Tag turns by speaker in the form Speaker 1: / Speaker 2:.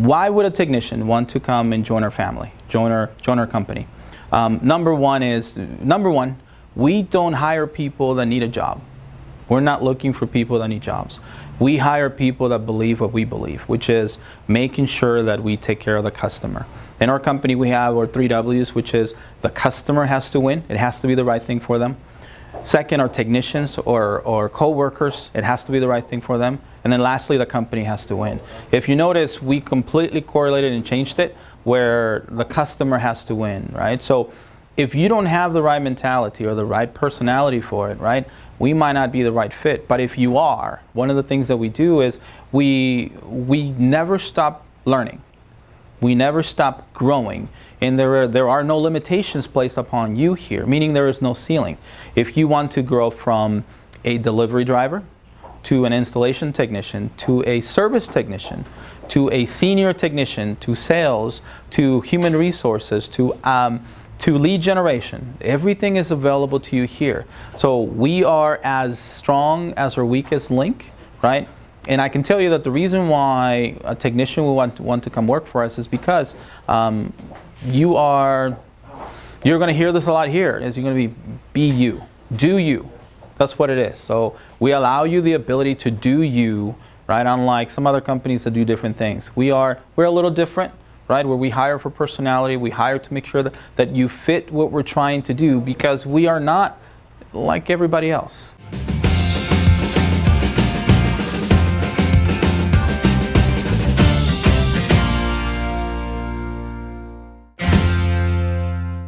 Speaker 1: why would a technician want to come and join our family, join our company? Number one, we don't hire people that need a job. We're not looking for people that need jobs. We hire people that believe what we believe, which is making sure that we take care of the customer. In our company, we have our 3 W's, which is the customer has to win. It has to be the right thing for them. Second, our technicians or co-workers, it has to be the right thing for them. And then lastly, the company has to win. If you notice, we completely correlated and changed it where the customer has to win, right? So if you don't have the right mentality or the right personality for it, right, we might not be the right fit. But if you are, one of the things that we do is we never stop learning. We never stop growing. And there are no limitations placed upon you here, meaning there is no ceiling. If you want to grow from a delivery driver to an installation technician to a service technician to a senior technician to sales to human resources to lead generation, everything is available to you here. So we are as strong as our weakest link, right? And I can tell you that the reason why a technician will want to come work for us is because you're going to hear this a lot here, is you're going to be you, do you. That's what it is. So we allow you the ability to do you, right? Unlike some other companies that do different things. We're a little different, right? Where we hire for personality, we hire to make sure that you fit what we're trying to do, because we are not like everybody else.